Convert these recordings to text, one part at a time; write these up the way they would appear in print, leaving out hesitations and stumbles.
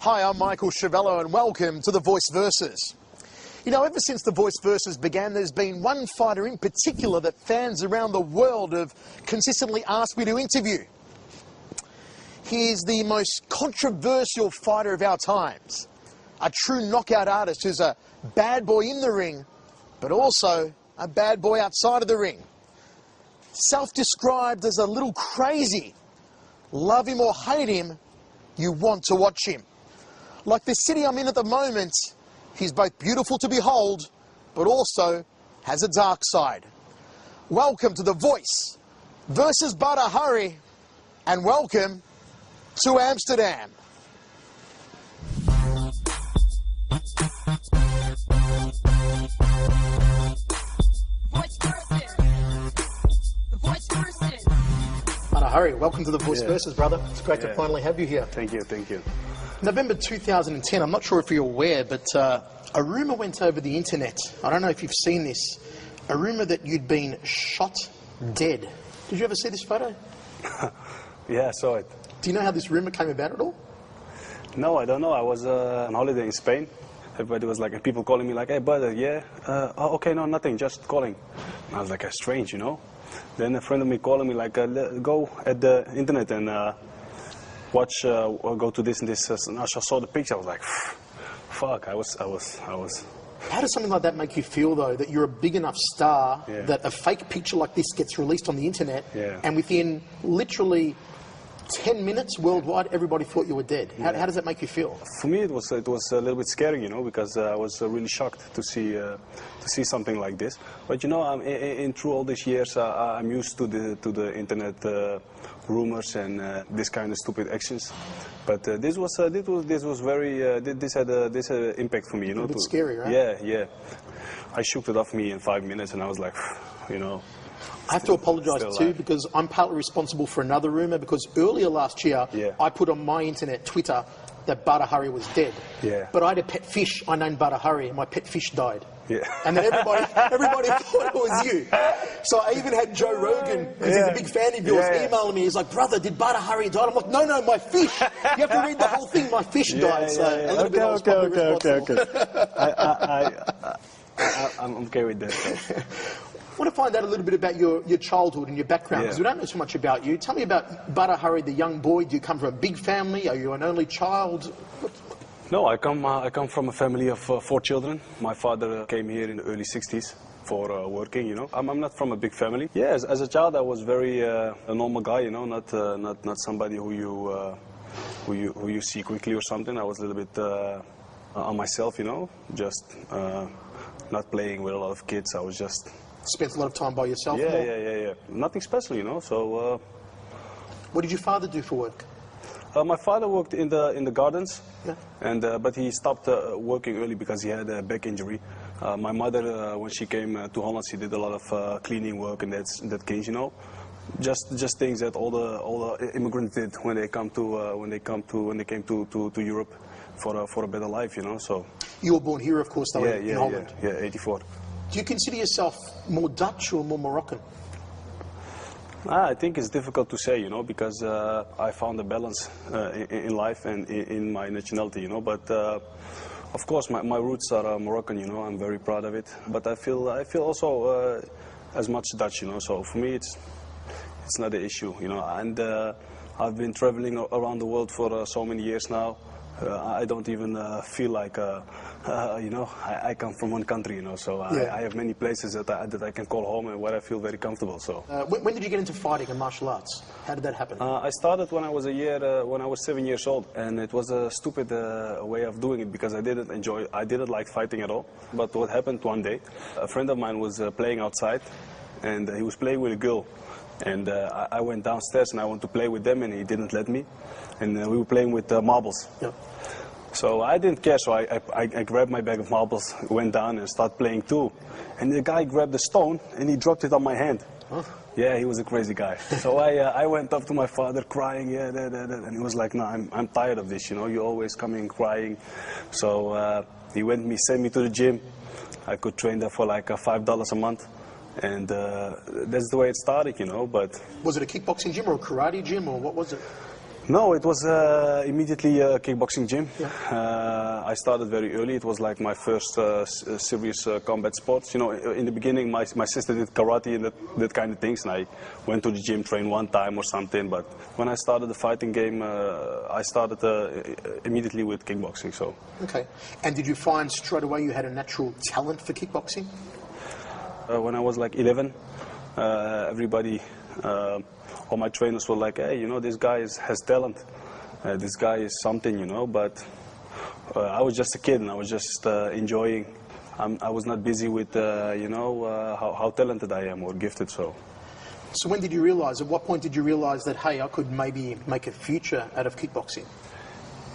Hi, I'm Michael Chiavello and welcome to The Voice Versus. You know, ever since The Voice Versus began, there's been one fighter in particular that fans around the world have consistently asked me to interview. He is the most controversial fighter of our times. A true knockout artist who's a bad boy in the ring, but also a bad boy outside of the ring. Self-described as a little crazy. Love him or hate him, you want to watch him. Like the city I'm in at the moment, he's both beautiful to behold, but also has a dark side. Welcome to The Voice versus Hárry, and welcome to Amsterdam. Hárry, welcome to The Voice Versus, brother. It's great to finally have you here. Thank you, thank you. November 2010, I'm not sure if you're aware, but a rumour went over the internet. I don't know if you've seen this. A rumour that you'd been shot dead. Did you ever see this photo? Yeah, I saw it. Do you know how this rumour came about at all? No, I don't know. I was on holiday in Spain. Everybody was like, people calling me like, hey, brother, yeah? Oh, okay, no, nothing, just calling. And I was like, strange, you know? Then a friend of me calling me like, go at the internet and watch, or go to this and this. And I saw the picture. I was like, fuck. I was. How does something like that make you feel, though, that you're a big enough star that a fake picture like this gets released on the internet, and within literally 10 minutes worldwide, everybody thought you were dead? How does that make you feel? For me, it was a little bit scary, you know, because I was really shocked to see something like this. But you know, through all these years, I'm used to the internet rumors and this kind of stupid actions. But this was very this had impact for me, you know. A bit scary, right? Yeah. I shook it off me in 5 minutes, and I was like, you know. I have to apologise too, because I'm partly responsible for another rumour, because earlier last year I put on my internet, Twitter, that Hárry was dead. Yeah. But I had a pet fish I named Hárry, and my pet fish died. Yeah. And then everybody thought it was you. So I even had Joe Rogan, because he's a big fan of yours, emailing me. He's like, brother, did Hárry die? I'm like, no, my fish. You have to read the whole thing. My fish died. So a little bit I was probably responsible. I'm okay with that. I want to find out a little bit about your childhood and your background, because we don't know so much about you. Tell me about Hárry, the young boy. Do you come from a big family? Are you an only child? No, I come from a family of 4 children. My father came here in the early 60s for working, you know. I'm not from a big family. Yeah, as a child I was very a normal guy, you know, not somebody who you see quickly or something. I was a little bit on myself, you know, just not playing with a lot of kids. I was just... Spent a lot of time by yourself? Yeah. Nothing special, you know, so... What did your father do for work? My father worked in the gardens, but he stopped working early because he had a back injury. My mother, when she came to Holland, she did a lot of cleaning work and that case, you know. Just things that all the immigrants did when they came to Europe for a better life, you know. So you were born here, of course, though, in Holland. Yeah, 84. Do you consider yourself more Dutch or more Moroccan? I think it's difficult to say, you know, because I found a balance in life and in my nationality, you know. But of course, my roots are Moroccan, you know. I'm very proud of it. But I feel also as much Dutch, you know. So for me, it's not an issue, you know. And I've been traveling around the world for so many years now. I don't even feel like, you know, I come from one country, you know, so I have many places that I can call home and where I feel very comfortable. So when did you get into fighting and martial arts? How did that happen? I started when I was when I was 7 years old, and it was a stupid way of doing it because I didn't like fighting at all. But what happened one day, a friend of mine was playing outside, and he was playing with a girl. And I went downstairs and I wanted to play with them, and he didn't let me. And we were playing with marbles. Yep. So I didn't care, so I grabbed my bag of marbles, went down and started playing too. And the guy grabbed the stone and he dropped it on my hand. Huh? Yeah, he was a crazy guy. So I went up to my father crying, and he was like, no, I'm tired of this, you know, you're always coming crying. So he sent me to the gym. I could train there for like $5 a month. And that's the way it started, you know, but... Was it a kickboxing gym or a karate gym, or what was it? No, it was immediately a kickboxing gym. Yeah. I started very early. It was like my first serious combat sports. You know, in the beginning, my sister did karate and that kind of things, and I went to the gym, trained one time or something. But when I started the fighting game, I started immediately with kickboxing. So. Okay. And did you find straight away you had a natural talent for kickboxing? When I was like 11, everybody. All my trainers were like, hey, you know, this guy has talent. This guy is something, you know, but I was just a kid and I was just enjoying. I was not busy with, you know, how talented I am or gifted, so. So when did you realize, at what point did you realize that, hey, I could maybe make a future out of kickboxing?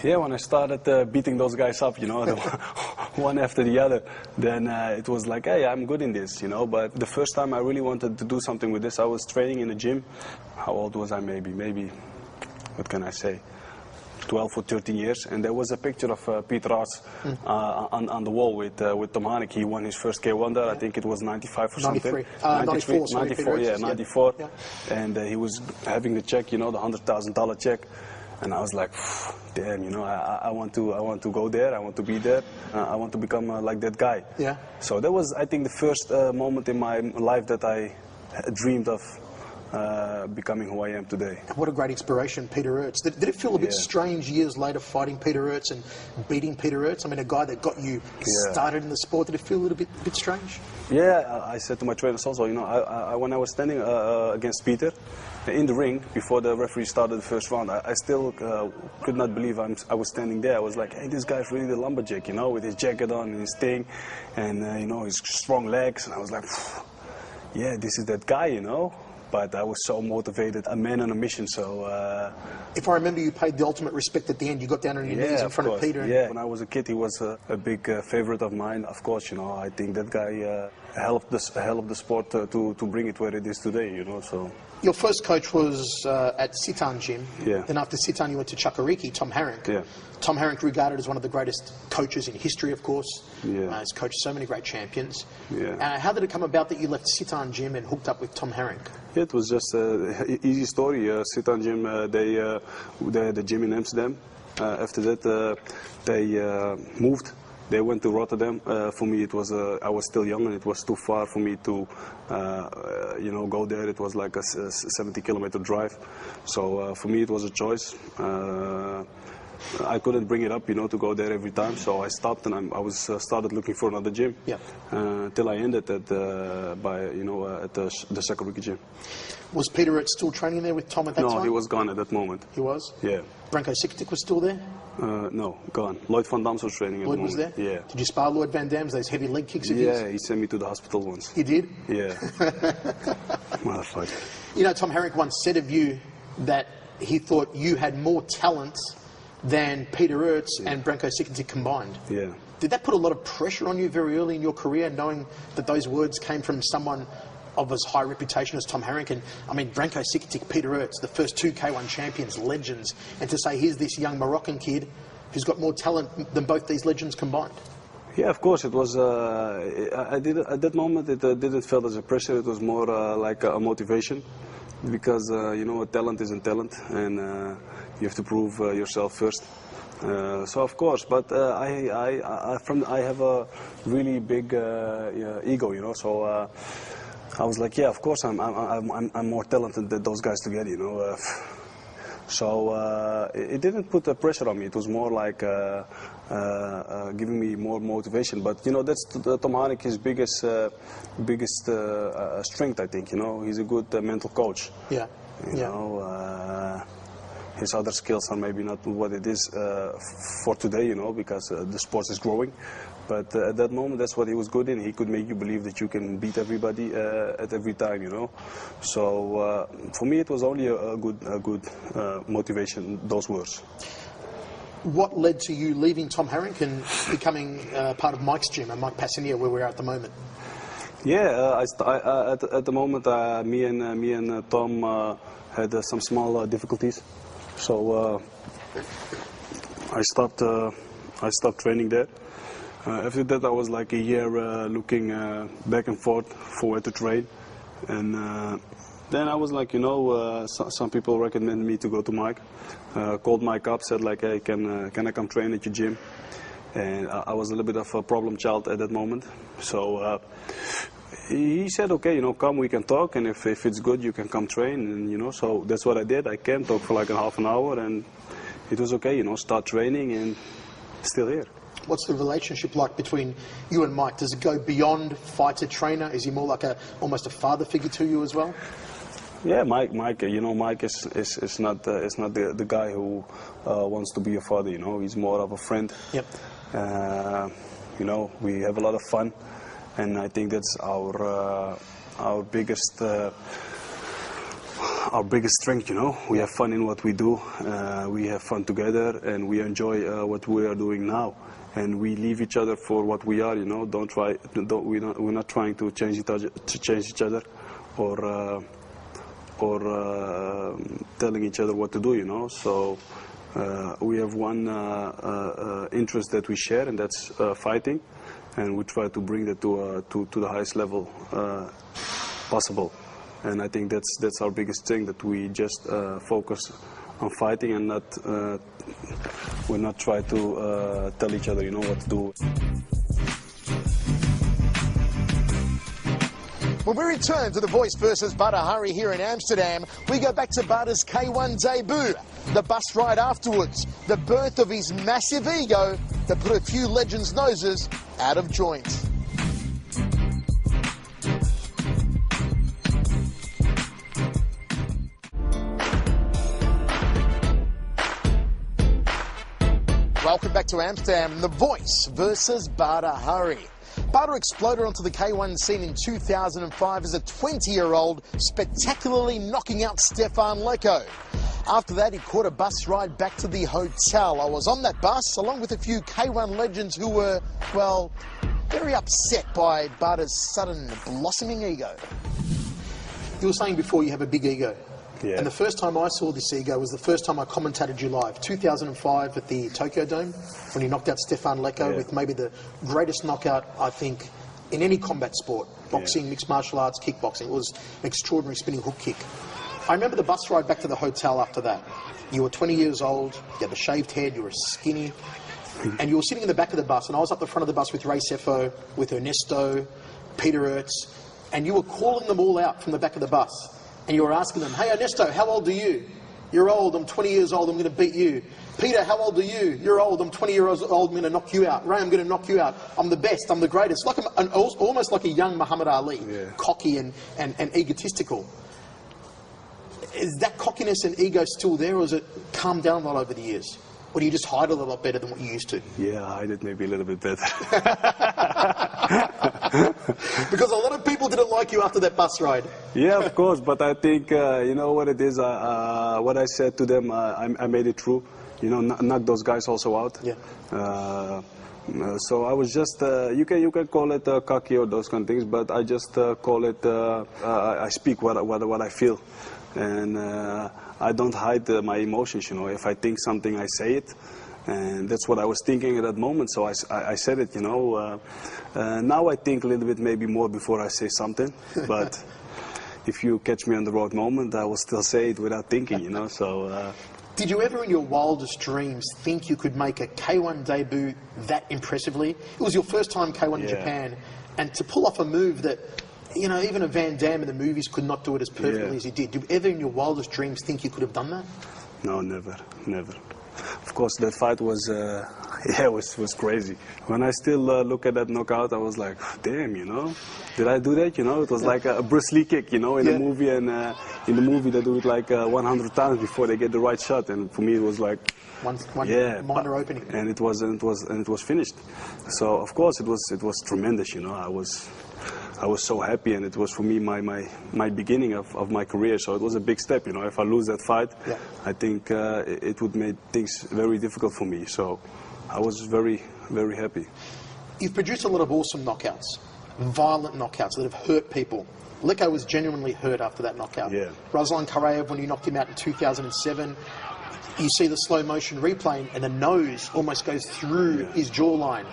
Yeah, when I started beating those guys up, you know, one after the other, then it was like, hey, I'm good in this, you know. But the first time I really wanted to do something with this, I was training in a gym. How old was I? Maybe, what can I say, 12 or 13 years. And there was a picture of Pete Ross on the wall with Tom Haneke. He won his first K1 there. I think it was 95 or 93. something. 94, yeah, 94. Yeah. And he was having the check, you know, the $100,000 check. And I was like, damn, you know, I want to go there. I want to be there. I want to become like that guy. Yeah. So that was, I think, the first moment in my life that I dreamed of becoming who I am today. What a great inspiration, Peter Ertz. Did it feel a bit strange years later fighting Peter Ertz and beating Peter Ertz? I mean, a guy that got you started in the sport. Did it feel a little bit strange? Yeah, I said to my trainers also, you know, when I was standing against Peter in the ring before the referee started the first round, I still could not believe I was standing there. I was like, hey, this guy's really the lumberjack, you know, with his jacket on and his thing and, you know, his strong legs. And I was like, yeah, this is that guy, you know. But I was so motivated, a man on a mission, so... If I remember, you paid the ultimate respect at the end. You got down on your knees in front of Peter. Yeah, when I was a kid, he was a big favorite of mine. Of course, you know, I think that guy helped the sport to bring it where it is today, you know, so... Your first coach was at Sitan Gym. Yeah. Then after Sitan, you went to Chakariki, Tom Harink. Yeah. Tom Harink regarded as one of the greatest coaches in history, of course. Yeah. He's coached so many great champions. Yeah. How did it come about that you left Sitan Gym and hooked up with Tom Harink? Yeah, it was just an easy story. Sitan Gym, they had a gym in Amsterdam. After that, they moved. They went to Rotterdam. For me, it was I was still young and it was too far for me to, you know, go there. It was like a 70-kilometer drive. So for me, it was a choice. I couldn't bring it up, you know, to go there every time. So I stopped and I was started looking for another gym. Yeah. Till I ended at at the Sakuriki gym. Was Peter Ertz still training there with Tom at that time? No, he was gone at that moment. He was? Yeah. Branko Sikatic was still there? No, gone. Lloyd Van Dam's was training at the Lloyd moment. was there? Yeah. Did you spar Lloyd Van Dam's, those heavy leg kicks of his? Yeah, he sent me to the hospital once. He did? Yeah. Motherfucker. You know, Tom Harink once said of you that he thought you had more talent than Peter Ertz and Branko Sikatic combined. Yeah. Did that put a lot of pressure on you very early in your career, knowing that those words came from someone of as high reputation as Tom Harink? And I mean, Branko Sikatic, Peter Ertz, the first two K1 champions, legends, and to say here's this young Moroccan kid who's got more talent than both these legends combined. Yeah, of course. It was. I did at that moment. It didn't feel as a pressure. It was more like a motivation, because you know, talent isn't talent, and you have to prove yourself first. So of course, but I have a really big ego, you know. So I was like, yeah, of course, I'm more talented than those guys together, you know. So it didn't put the pressure on me. It was more like giving me more motivation. But you know, that's Tom Haneke's biggest strength, I think. You know, he's a good mental coach. Yeah. You know, his other skills are maybe not what it is for today, you know, because the sport is growing. But at that moment, that's what he was good in. He could make you believe that you can beat everybody at every time, you know. So for me, it was only a good motivation, those words. What led to you leaving Tom Harink and becoming part of Mike's gym and Mike Passinier, where we're at the moment? Yeah, at the moment, me and Tom had some small difficulties. So I stopped training there. After that, I was like a year looking back and forth for where to train, and Then I was like, you know, some people recommended me to go to Mike. Called Mike up, said like, hey, can I come train at your gym? And I was a little bit of a problem child at that moment. So he said, okay, you know, come, we can talk, and if it's good, you can come train. And, you know, so that's what I did. I came, talked for like a half an hour, and it was okay, you know, start training, and still here. What's the relationship like between you and Mike? Does it go beyond fighter-trainer? Is he more like almost a father figure to you as well? Yeah, Mike. You know, Mike is not the guy who wants to be a father. You know, he's more of a friend. Yep. You know, we have a lot of fun, and I think that's our biggest strength. You know, we have fun in what we do. We have fun together, and we enjoy what we are doing now. And we leave each other for what we are. You know, we're not trying to change each other, or telling each other what to do, you know. So we have one interest that we share, and that's fighting, and we try to bring that to the highest level possible. And I think that's our biggest thing, that we just focus on fighting, and we're not try to tell each other, you know, what to do. When we return to the Voice versus Hurry here in Amsterdam, we go back to Bader's K1 debut, the bus ride afterwards, the birth of his massive ego that put a few legends' noses out of joint. Welcome back to Amsterdam, the Voice versus Hurry. Bader exploded onto the K1 scene in 2005 as a 20-year-old, spectacularly knocking out Stefan Leko. After that, he caught a bus ride back to the hotel. I was on that bus, along with a few K1 legends who were, well, very upset by Bader's sudden blossoming ego. You were saying before you have a big ego. Yeah. And the first time I saw this ego was the first time I commentated you live, 2005 at the Tokyo Dome, when you knocked out Stefan Leko with maybe the greatest knockout, I think, in any combat sport. Boxing, mixed martial arts, kickboxing. It was an extraordinary spinning hook kick. I remember the bus ride back to the hotel after that. You were 20 years old, you had the shaved head, you were skinny, and you were sitting in the back of the bus, and I was up the front of the bus with Ray Sefo, with Ernesto, Peter Ertz, and you were calling them all out from the back of the bus. And you were asking them, hey, Ernesto, how old are you? You're old, I'm 20 years old, I'm going to beat you. Peter, how old are you? You're old, I'm 20 years old, I'm going to knock you out. Ray, I'm going to knock you out. I'm the best, I'm the greatest. Like almost like a young Muhammad Ali, cocky and egotistical. Is that cockiness and ego still there, or has it calmed down a lot over the years? Or do you just hide it a lot better than what you used to? Yeah, I hide it maybe a little bit better. Because a lot of people didn't like you after that bus ride. Yeah, of course, but I think, you know what it is, what I said to them, I made it true. You know, knock those guys also out. Yeah. So I was just, you can call it cocky or those kind of things, but I just call it, I speak what I feel. And I don't hide my emotions, you know. If I think something, I say it. And that's what I was thinking at that moment, so I said it, you know. Now I think a little bit maybe more before I say something, but if you catch me on the wrong moment, I will still say it without thinking, you know, so... Did you ever in your wildest dreams think you could make a K1 debut that impressively? It was your first time K1 in Japan, and to pull off a move that, you know, even a Van Damme in the movies could not do it as perfectly as he did. Did you ever in your wildest dreams think you could have done that? No, never. Of course, that fight was, was crazy. When I still look at that knockout, I was like, damn, you know, did I do that? You know, it was like a Bruce Lee kick, you know, in the movie, and in the movie they do it like 100 times before they get the right shot, and for me it was like, one minor opening, and it was finished. So of course it was tremendous, you know. I was so happy, and it was for me my beginning of my career, so it was a big step, you know. If I lose that fight, I think it would make things very difficult for me, so I was very, very happy. You've produced a lot of awesome knockouts, violent knockouts that have hurt people. Leko was genuinely hurt after that knockout. Yeah. Ruslan Karayev, when you knocked him out in 2007, you see the slow motion replay, and the nose almost goes through his jawline.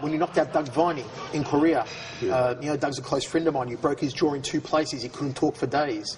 when you knocked out Doug Viney in Korea. You know, Doug's a close friend of mine. You broke his jaw in 2 places. He couldn't talk for days.